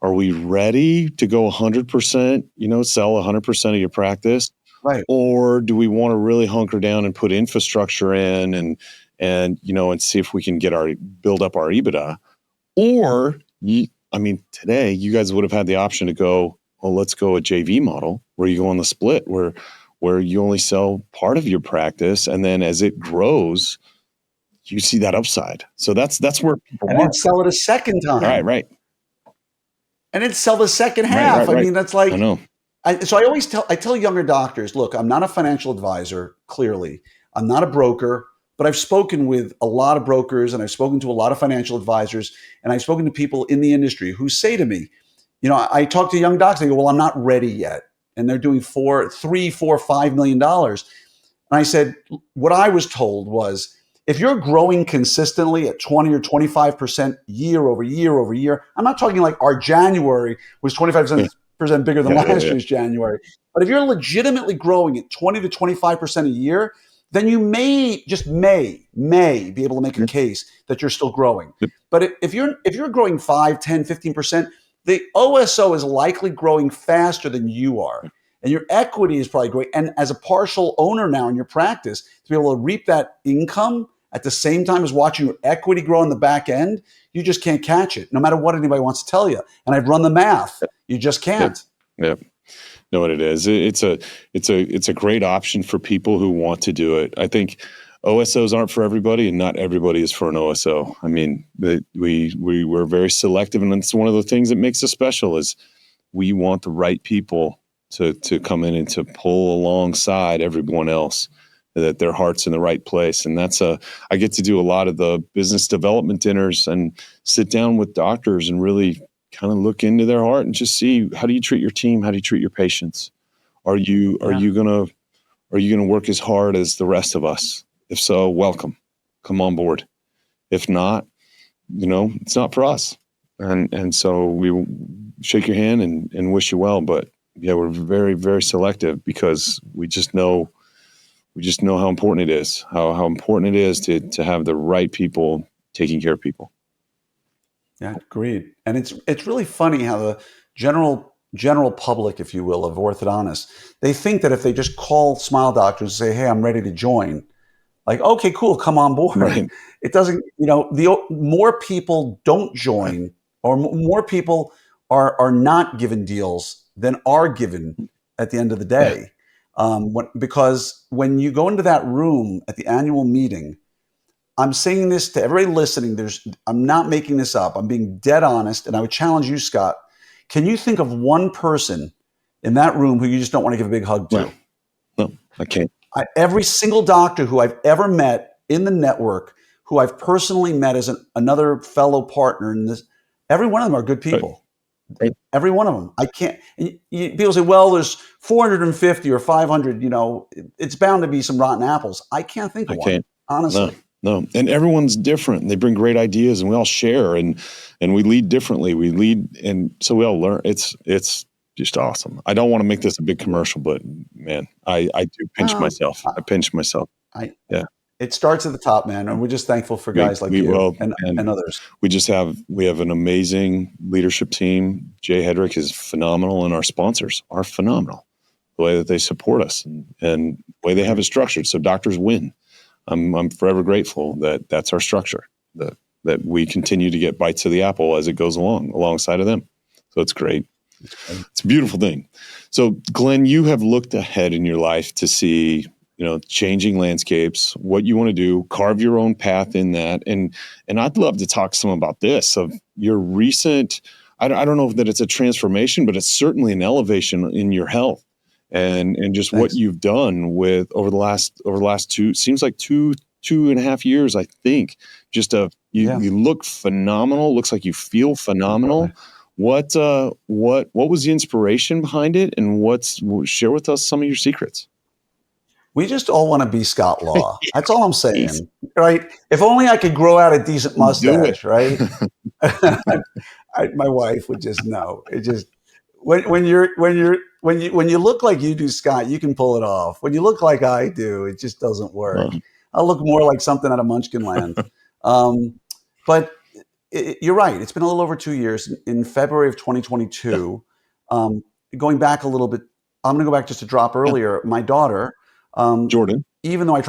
are we ready to go 100%, sell 100% of your practice? Right. Or do we want to really hunker down and put infrastructure in and see if we can build up our EBITDA? Or today you guys would have had the option to go, well, let's go a JV model where you go on the split where you only sell part of your practice, and then as it grows, you see that upside. So that's where people and then sell it a second time. Right. And then sell the second half. Right. I mean, that's like, I know. So I tell younger doctors, look, I'm not a financial advisor, clearly. I'm not a broker, but I've spoken with a lot of brokers and I've spoken to a lot of financial advisors, and I've spoken to people in the industry who say to me, I talk to young docs, they go, well, I'm not ready yet. And they're doing $3, $4, $5 million. And I said, what I was told was, if you're growing consistently at 20 or 25% year over year over year, I'm not talking like our January was 25% bigger than last year's January. But if you're legitimately growing at 20 to 25% a year, then you may be able to make a case that you're still growing. But if you're growing 5, 10, 15%, the OSO is likely growing faster than you are. And your equity is probably growing. And as a partial owner now in your practice, to be able to reap that income at the same time as watching your equity grow in the back end, you just can't catch it, no matter what anybody wants to tell you. And I've run the math. You just can't. Yep. Know what it is. It's a great option for people who want to do it. I think OSOs aren't for everybody, and not everybody is for an OSO. I mean, we're very selective, and it's one of the things that makes us special is we want the right people to come in and to pull alongside everyone else, that their heart's in the right place. And I get to do a lot of the business development dinners and sit down with doctors and really kind of look into their heart and just see, how do you treat your team? How do you treat your patients? Are you gonna work as hard as the rest of us? If so, welcome, come on board. If not, it's not for us. And so we shake your hand and wish you well. But yeah, we're very, very selective because we just know how important it is, how important it is to have the right people taking care of people. Yeah, agreed. And it's really funny how the general public, if you will, of orthodontists, they think that if they just call Smile Doctors and say, hey, I'm ready to join, like, okay, cool, come on board. Right. It doesn't, the more people don't join, or more people are not given deals than are given at the end of the day. Because when you go into that room at the annual meeting, I'm saying this to everybody listening, I'm not making this up. I'm being dead honest. And I would challenge you, Scott. Can you think of one person in that room who you just don't want to give a big hug to? No, I can't. Every single doctor who I've ever met in the network, who I've personally met as another fellow partner in this, every one of them are good people. Right. Every one of them. I can't. People say, well, there's 450 or 500. It's bound to be some rotten apples. I can't think of one. Honestly. No. And everyone's different. And they bring great ideas, and we all share, and we lead differently. We lead, and so we all learn. It's just awesome. I don't want to make this a big commercial, but man, I do pinch myself. I pinch myself. Yeah. It starts at the top, man, and we're just thankful for guys like you and others. We have an amazing leadership team. Jay Hedrick is phenomenal, and our sponsors are phenomenal. The way that they support us and the way they have it structured, so doctors win. I'm forever grateful that that's our structure. That we continue to get bites of the apple as it goes alongside of them. So it's great. It's a beautiful thing. So Glenn, you have looked ahead in your life to see, changing landscapes, what you want to do, carve your own path in that. And I'd love to talk some about this, of your recent, I don't know that it's a transformation, but it's certainly an elevation in your health and just Thanks. What you've done with over the last seems like two and a half years, I think. Just you look phenomenal. Looks like you feel phenomenal. What was the inspiration behind it, and share with us some of your secrets? We just all want to be Scott Law. That's all I'm saying, right? If only I could grow out a decent mustache, right? My wife would just know. It just when you look like you do, Scott, you can pull it off. When you look like I do, it just doesn't work. I look more like something out of Munchkinland. But you're right. It's been a little over 2 years. In February of 2022, going back a little bit, I'm going to go back just a drop earlier. My daughter, Jordan, even though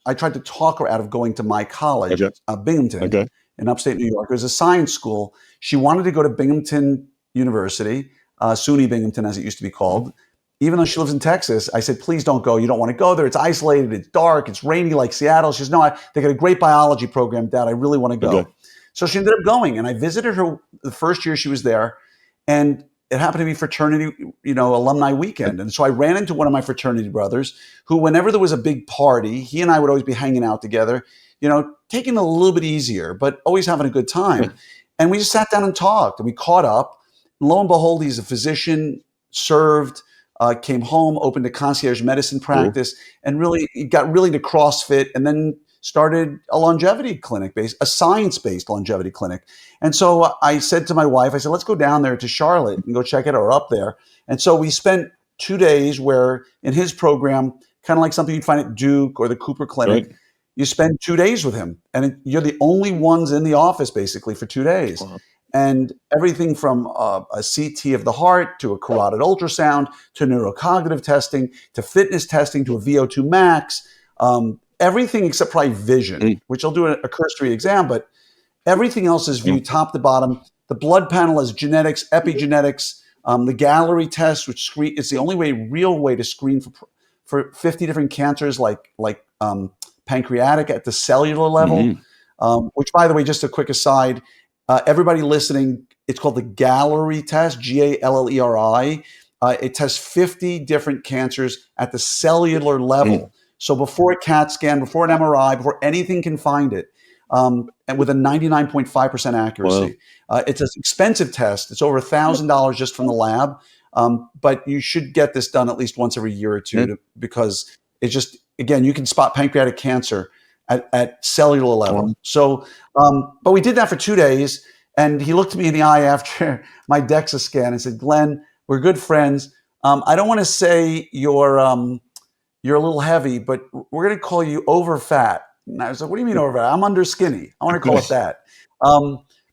I tried to talk her out of going to my college, Binghamton, in upstate New York. It was a science school. She wanted to go to Binghamton University, SUNY Binghamton, as it used to be called. Even though she lives in Texas, I said, please don't go. You don't want to go there. It's isolated. It's dark. It's rainy like Seattle. She says, no, they got a great biology program, Dad. I really want to go. Okay. So she ended up going, and I visited her the first year she was there, and it happened to be fraternity, alumni weekend. And so I ran into one of my fraternity brothers who, whenever there was a big party, he and I would always be hanging out together, taking it a little bit easier, but always having a good time. And we just sat down and talked, and we caught up. And lo and behold, he's a physician, served, came home, opened a concierge medicine practice, and really got really into CrossFit, and then started a longevity clinic, a science-based longevity clinic. And so I said to my wife, let's go down there to Charlotte and go check it out, or up there. And so we spent 2 days where in his program, kind of like something you'd find at Duke or the Cooper Clinic, you spend 2 days with him, and you're the only ones in the office basically for 2 days. Wow. And everything from a CT of the heart to a carotid ultrasound to neurocognitive testing to fitness testing to a VO2 max, everything except probably vision, which I'll do a cursory exam, but everything else is viewed top to bottom. The blood panel is genetics, epigenetics, the Gallery test, which is the only real way to screen for 50 different cancers, like pancreatic at the cellular level, which, by the way, just a quick aside, everybody listening, it's called the Gallery test, Galleri. It tests 50 different cancers at the cellular level. So before a CAT scan, before an MRI, before anything can find it, and with a 99.5% accuracy. Wow. It's an expensive test. It's over $1,000 just from the lab. But you should get this done at least once every year or two because it's just, again, you can spot pancreatic cancer at cellular level. So, but we did that for 2 days, and he looked me in the eye after my DEXA scan and said, Glenn, we're good friends. I don't want to say you're a little heavy, but we're going to call you over fat. And I was like, what do you mean over fat? I'm under skinny. I want to call it that.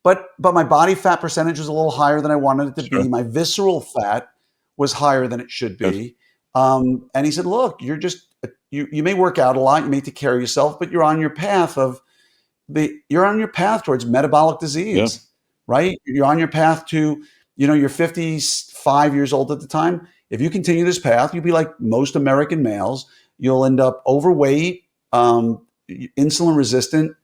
But my body fat percentage was a little higher than I wanted it to be. My visceral fat was higher than it should be. And he said, look, you may work out a lot, you may take care of yourself, but you're on your path towards metabolic disease, right? You're on your path to, you're 55 years old at the time. If you continue this path, you'll be like most American males. You'll end up overweight, insulin resistant,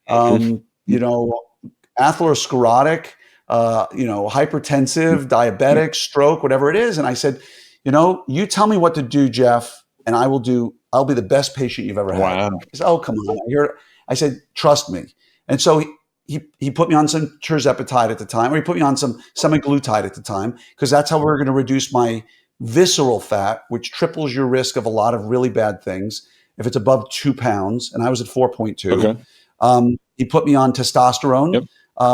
atherosclerotic, hypertensive, diabetic, stroke, whatever it is. And I said, you tell me what to do, Jeff, and I'll be the best patient you've ever had. Wow. He said, oh, come on. I said, trust me. And so he put me on some tirzepatide at the time, or he put me on some semaglutide at the time, because that's how we were going to reduce my visceral fat, which triples your risk of a lot of really bad things if it's above 2 pounds. And I was at 4.2. Okay. He put me on testosterone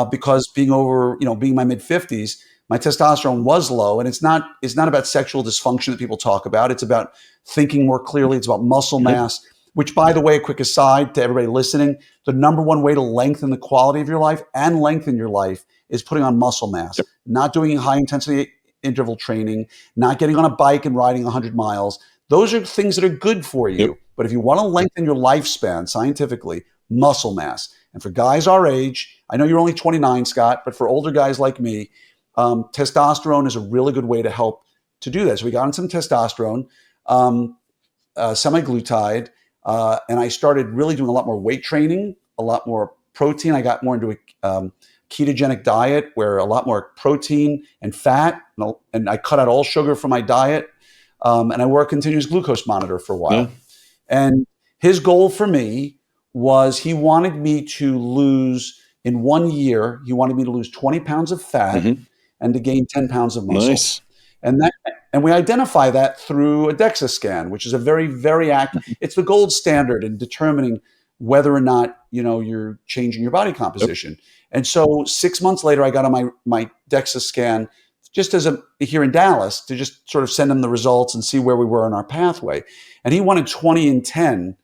because being in my mid 50s, my testosterone was low. And it's not about sexual dysfunction that people talk about. It's about thinking more clearly. It's about muscle mass, which, by the way, a quick aside to everybody listening, the number one way to lengthen the quality of your life and lengthen your life is putting on muscle mass, not doing high intensity interval training, not getting on a bike and riding 100 miles. Those are things that are good for you. But if you want to lengthen your lifespan scientifically, muscle mass. And for guys our age, I know you're only 29, Scott, but for older guys like me, testosterone is a really good way to help to do that. So we got on some testosterone, semaglutide, and I started really doing a lot more weight training, a lot more protein. I got more into a ketogenic diet where a lot more protein and fat, and I cut out all sugar from my diet, and I wore a continuous glucose monitor for a while. Yeah. And his goal for me was he wanted me to lose, in 1 year, he wanted me to lose 20 pounds of fat and to gain 10 pounds of muscle. Nice. And we identify that through a DEXA scan, which is a very, very accurate, it's the gold standard in determining whether or not, you're changing your body composition. And so 6 months later, I got on my DEXA scan just here in Dallas to just sort of send him the results and see where we were on our pathway. And he wanted 20 and 10.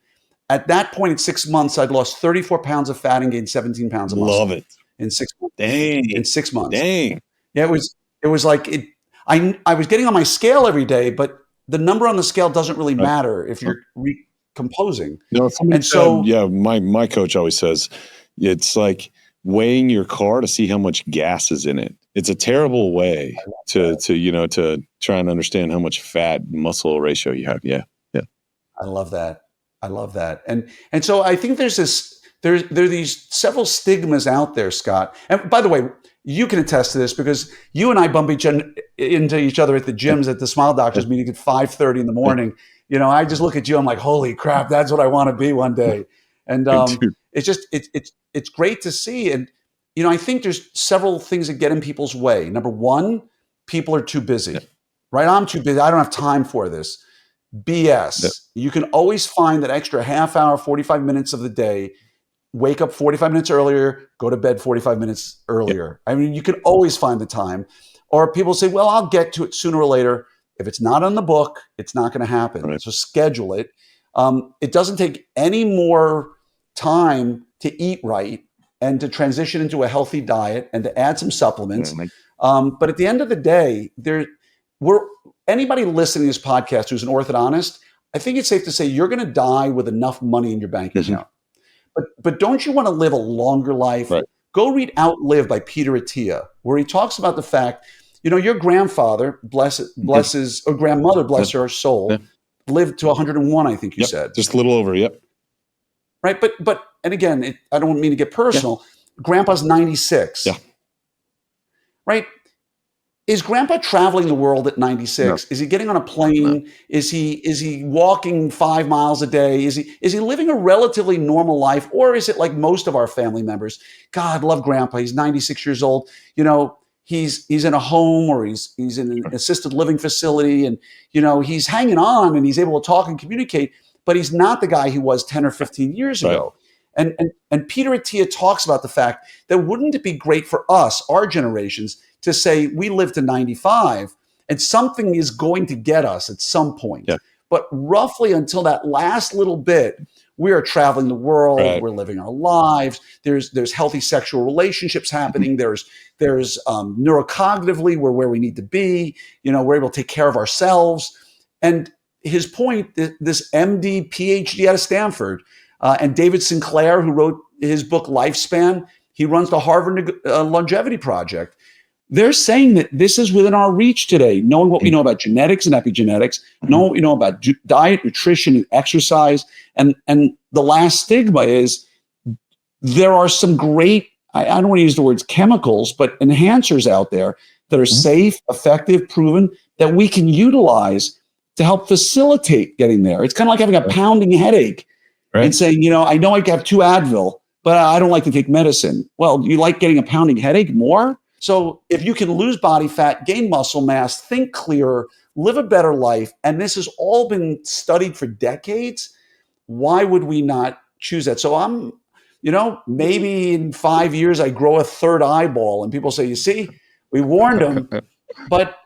At that point, in 6 months, I'd lost 34 pounds of fat and gained 17 pounds of muscle. Love it. In 6 months. Dang. In 6 months. Dang. Yeah, it was like I was getting on my scale every day, but the number on the scale doesn't really matter if you're recomposing. My coach always says it's like weighing your car to see how much gas is in it. It's a terrible way to try and understand how much fat muscle ratio you have. Yeah. I love that. And so I think there are these several stigmas out there, Scott. And by the way, you can attest to this because you and I bump into each other at the gyms at the Smile Doctors meeting at 5:30 in the morning. I just look at you, I'm like, holy crap, that's what I want to be one day. And it's just, it's great to see. And, I think there's several things that get in people's way. Number one, people are too busy, right? I'm too busy. I don't have time for this. BS. Yep. You can always find that extra half hour, 45 minutes of the day, wake up 45 minutes earlier, go to bed 45 minutes earlier. Yep. I mean, you can always find the time. Or people say, well, I'll get to it sooner or later. If it's not on the book, it's not going to happen. Right. So schedule it. It doesn't take any more time to eat right and to transition into a healthy diet and to add some supplements. But at the end of the day, anybody listening to this podcast who's an orthodontist, I think it's safe to say you're going to die with enough money in your bank account. But don't you want to live a longer life? Right. Go read Outlive by Peter Attia, where he talks about the fact, your grandfather, or grandmother, bless her soul, lived to 101, I think you said. Just a little over, Right, but and again, I don't mean to get personal. Grandpa's 96. Yeah. Right? Is Grandpa traveling the world at 96? No. Is he getting on a plane? No. Is he walking 5 miles a day? Is he living a relatively normal life? Or is it like most of our family members? God, love Grandpa. He's 96 years old. He's in a home or he's in an assisted living facility, and he's hanging on and he's able to talk and communicate, but he's not the guy he was 10 or 15 years ago. And Peter Attia talks about the fact that wouldn't it be great for us, our generations, to say we live to 95 and something is going to get us at some point. Yeah. But roughly until that last little bit, we are traveling the world. Right. We're living our lives. There's healthy sexual relationships happening. There's neurocognitively we're where we need to be. We're able to take care of ourselves. And his point, this MD, PhD out of Stanford, and David Sinclair, who wrote his book Lifespan, he runs the Harvard Longevity Project. They're saying that this is within our reach today, knowing what we know about genetics and epigenetics, knowing what we know about diet, nutrition, and exercise. And the last stigma is there are some great, I don't want to use the words chemicals, but enhancers out there that are safe, effective, proven, that we can utilize to help facilitate getting there. It's kind of like having a pounding headache and saying, I know I have 2 Advil, but I don't like to take medicine. Well, you like getting a pounding headache more? So if you can lose body fat, gain muscle mass, think clearer, live a better life, and this has all been studied for decades, why would we not choose that? So I'm, maybe in 5 years I grow a 3rd eyeball and people say, you see, we warned them. But,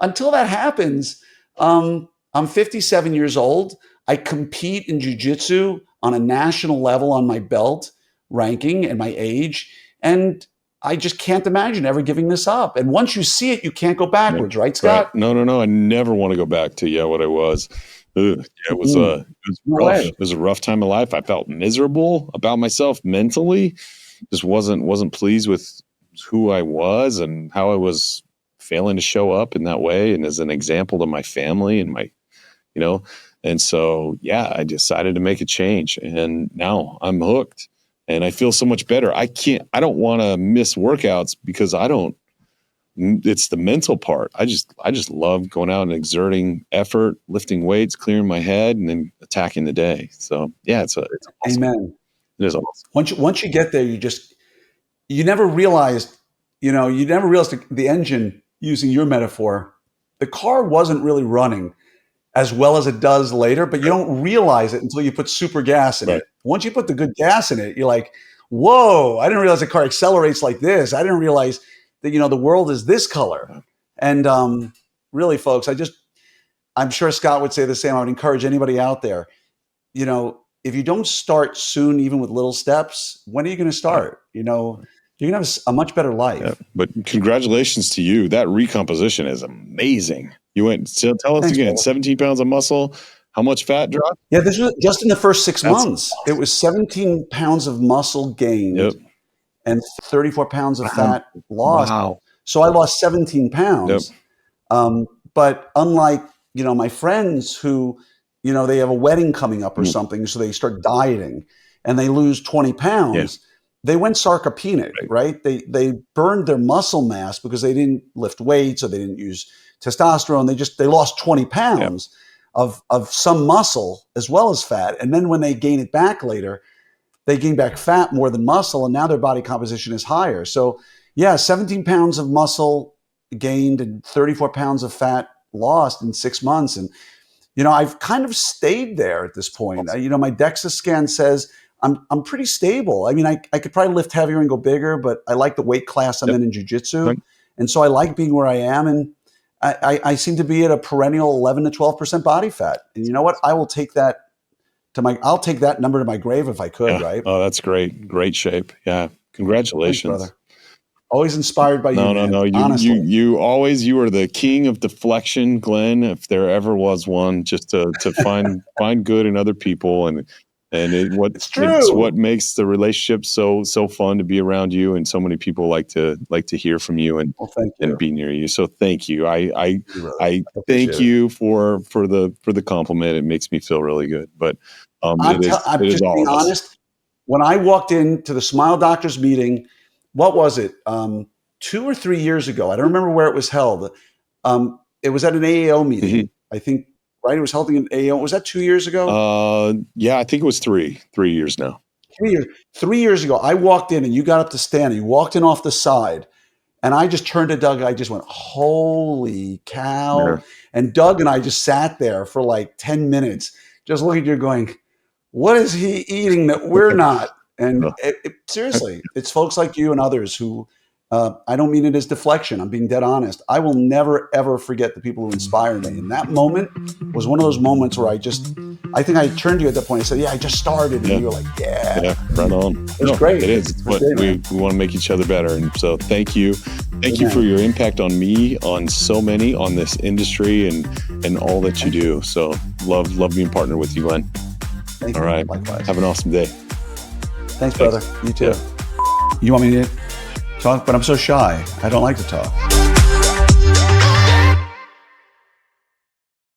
until that happens, I'm 57 years old. I compete in jiu-jitsu on a national level on my belt ranking and my age. And I just can't imagine ever giving this up. And once you see it, you can't go backwards, right, Scott? Right. No. I never want to go back to what I was. It was rough. It was a rough time of life. I felt miserable about myself mentally. Just wasn't pleased with who I was and how I was failing to show up in that way and as an example to my family and my, and so, I decided to make a change and now I'm hooked. And I feel so much better. I don't want to miss workouts because it's the mental part. I just love going out and exerting effort, lifting weights, clearing my head, and then attacking the day. So it's awesome. Amen. It is awesome. Once you get there, you never realized, the engine, using your metaphor, the car wasn't really running as well as it does later, but you don't realize it until you put super gas in it. Once you put the good gas in it, you're like, whoa, I didn't realize the car accelerates like this. I didn't realize that, the world is this color. And really, folks, I'm sure Scott would say the same. I would encourage anybody out there, if you don't start soon, even with little steps, when are you going to start? You're going to have a much better life. Yeah, but congratulations to you. That recomposition is amazing. You went, so tell us again, brother. 17 pounds of muscle. How much fat dropped? Yeah, this was just in the first 6 months. Awesome. It was 17 pounds of muscle gained and 34 pounds of fat lost. Wow. So I lost 17 pounds. But unlike, my friends who, they have a wedding coming up or something, so they start dieting and they lose 20 pounds. They went sarcopenic, right? They burned their muscle mass because they didn't lift weights or they didn't use testosterone. They lost 20 pounds of some muscle as well as fat. And then when they gain it back later, they gain back fat more than muscle. And now their body composition is higher. So 17 pounds of muscle gained and 34 pounds of fat lost in 6 months. And, I've kind of stayed there at this point. My DEXA scan says I'm pretty stable. I mean, I could probably lift heavier and go bigger, but I like the weight class I'm in jiu-jitsu. And so I like being where I am. And I seem to be at a perennial 11 to 12% body fat. And you know what? I will take that I'll take that number to my grave if I could, right? Oh, that's great. Great shape. Yeah. Congratulations. Thanks, brother. Always inspired by you. No. You are the king of deflection, Glenn, if there ever was one, just to find good in other people. And it's what makes the relationship so fun to be around you, and so many people like to hear from you and be near you. So thank you. I thank you for the compliment. It makes me feel really good. But I'm just being honest. When I walked into the Smile Doctors meeting, what was it? 2 or 3 years ago. I don't remember where it was held. It was at an AAO meeting, I think. Right? It was held in AAO. Was that 2 years ago? I think it was 3 years now. 3 years. 3 years ago, I walked in and you got up to stand and you walked in off the side. And I just turned to Doug. I just went, holy cow. Yeah. And Doug and I just sat there for like 10 minutes, just looking at you going, what is he eating that we're not? And seriously, it's folks like you and others who, I don't mean it as deflection. I'm being dead honest. I will never, ever forget the people who inspire me. And that moment was one of those moments where I think I turned to you at that point. I said, I just started. And you were like, yeah, right on. It's great. It is. It's what we want to make each other better. And so thank you. Thank you for your impact on me, on so many, on this industry and all that you do. So love being partnered with you, Glenn. Thank you. All right. Likewise. Have an awesome day. Thanks, brother. You too. Yeah. You want me to talk? But I'm so shy. I don't like to talk.